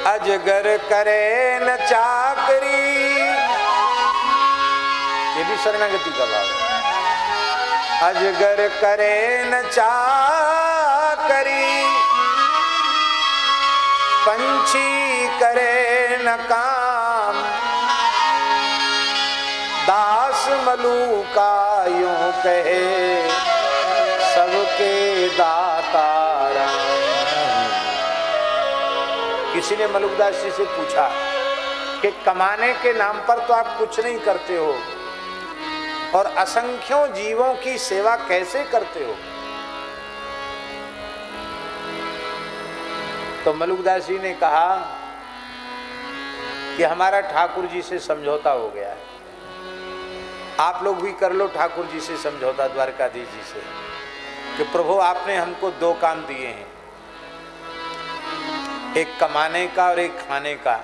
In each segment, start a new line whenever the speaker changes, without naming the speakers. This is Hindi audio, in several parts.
अजगर करे न चाकरी, ये भी शरणागति का भाव है। अजगर करे न चाकरी, पंछी करे न काम, दास मलूका यूं कहे सबके दातार। किसी ने मलुकदास जी से पूछा कि कमाने के नाम पर तो आप कुछ नहीं करते हो और असंख्यों जीवों की सेवा कैसे करते हो? तो मलुकदास जी ने कहा कि हमारा ठाकुर जी से समझौता हो गया है। आप लोग भी कर लो ठाकुर जी से समझौता, द्वारकाधीश जी से, कि प्रभु आपने हमको दो काम दिए हैं, एक कमाने का और एक खाने का,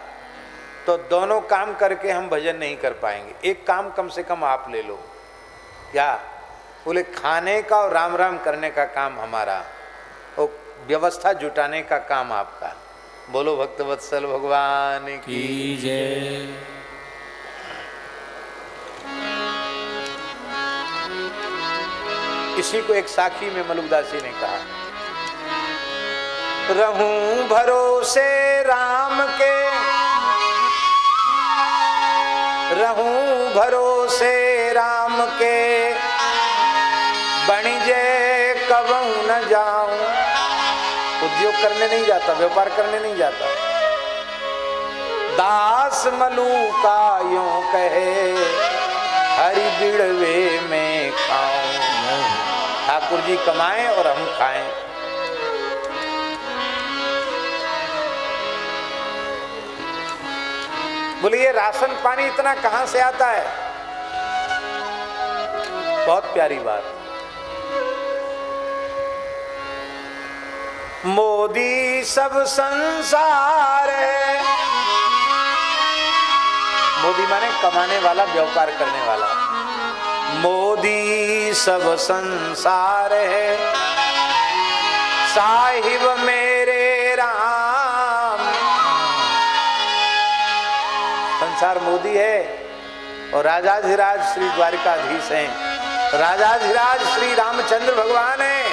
तो दोनों काम करके हम भजन नहीं कर पाएंगे, एक काम कम से कम आप ले लो। क्या बोले? खाने का और राम राम करने का काम हमारा, और व्यवस्था जुटाने का काम आपका। बोलो भक्तवत्सल भगवान की जय। इसी को एक साखी में मलुकदास जी ने कहा, रहूं भरोसे राम के, रहूं भरोसे राम के, बणिजे कबहू न जाऊं। उद्योग करने नहीं जाता, व्यापार करने नहीं जाता। दास मलूका यूं कहे हरि बिड़वे में खाऊं। ठाकुर जी कमाएं और हम खाएं। बोलिए राशन पानी इतना कहां से आता है? बहुत प्यारी बात। मोदी सब संसार है, मोदी माने कमाने वाला, व्यापार करने वाला। मोदी सब संसार है, साहिब मेरे राम। संसार मोदी है और राजाधिराज श्री द्वारकाधीश हैं, राजाधिराज श्री रामचंद्र भगवान हैं।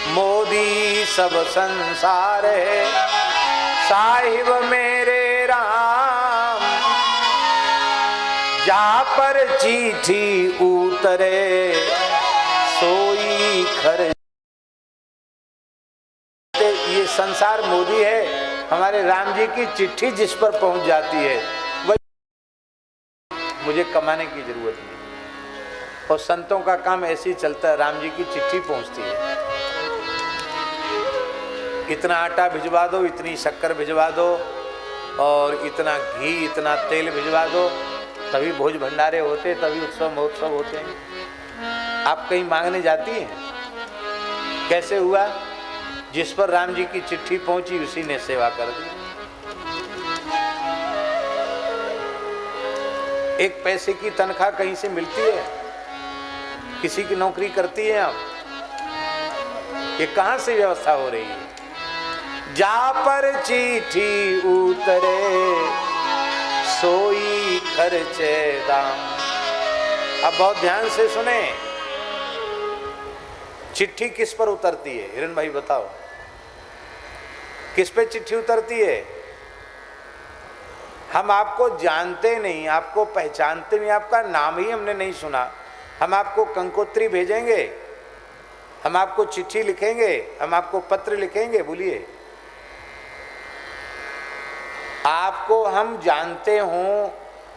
मोदी सब संसार है, साहिब मेरे राम। जा पर चिट्ठी उतरे सोई खर्च। ये संसार मोदी है, हमारे राम जी की चिट्ठी जिस पर पहुंच जाती है वही, मुझे कमाने की जरूरत नहीं। और संतों का काम ऐसे ही चलता है, राम जी की चिट्ठी पहुंचती है। इतना आटा भिजवा दो, इतनी शक्कर भिजवा दो, और इतना घी, इतना तेल भिजवा दो, तभी भोज भंडारे होते, तभी उत्सव महोत्सव होते हैं। आप कहीं मांगने जाती हैं? कैसे हुआ? जिस पर राम जी की चिट्ठी पहुंची उसी ने सेवा कर दी। एक पैसे की तनख्वाह कहीं से मिलती है? किसी की नौकरी करती है आप? ये कहां से व्यवस्था हो रही है? जा पर चिट्ठी उतरे सोई खर्चे दाम। अब बहुत ध्यान से सुने, चिट्ठी किस पर उतरती है? हिरण भाई बताओ, किस पे चिट्ठी उतरती है? हम आपको जानते नहीं, आपको पहचानते नहीं, आपका नाम ही हमने नहीं सुना। हम आपको कंकोत्री भेजेंगे, हम आपको चिट्ठी लिखेंगे, हम आपको पत्र लिखेंगे? बोलिए, आपको हम जानते हों,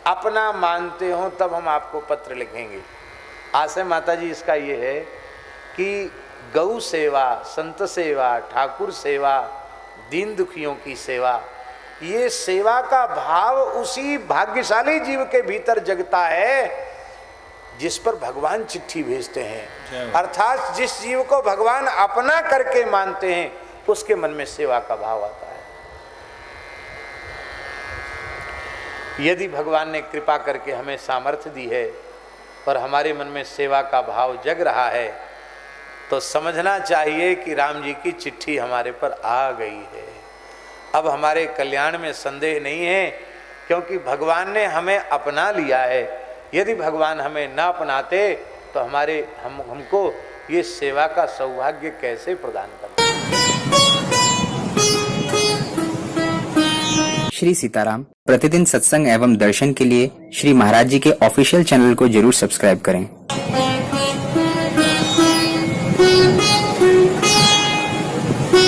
अपना मानते हों, तब हम आपको पत्र लिखेंगे। आशय माता जी इसका ये है कि गौ सेवा, संत सेवा, ठाकुर सेवा, दीन दुखियों की सेवा, ये सेवा का भाव उसी भाग्यशाली जीव के भीतर जगता है जिस पर भगवान चिट्ठी भेजते हैं। अर्थात जिस जीव को भगवान अपना करके मानते हैं उसके मन में सेवा का भाव आता है। यदि भगवान ने कृपा करके हमें सामर्थ्य दी है और हमारे मन में सेवा का भाव जग रहा है, तो समझना चाहिए कि राम जी की चिट्ठी हमारे पर आ गई है। अब हमारे कल्याण में संदेह नहीं है, क्योंकि भगवान ने हमें अपना लिया है। यदि भगवान हमें न अपनाते तो हमको ये सेवा का सौभाग्य कैसे प्रदान करते।
श्री सीताराम प्रतिदिन सत्संग एवं दर्शन के लिए श्री महाराज जी के ऑफिशियल चैनल को जरूर सब्सक्राइब करें।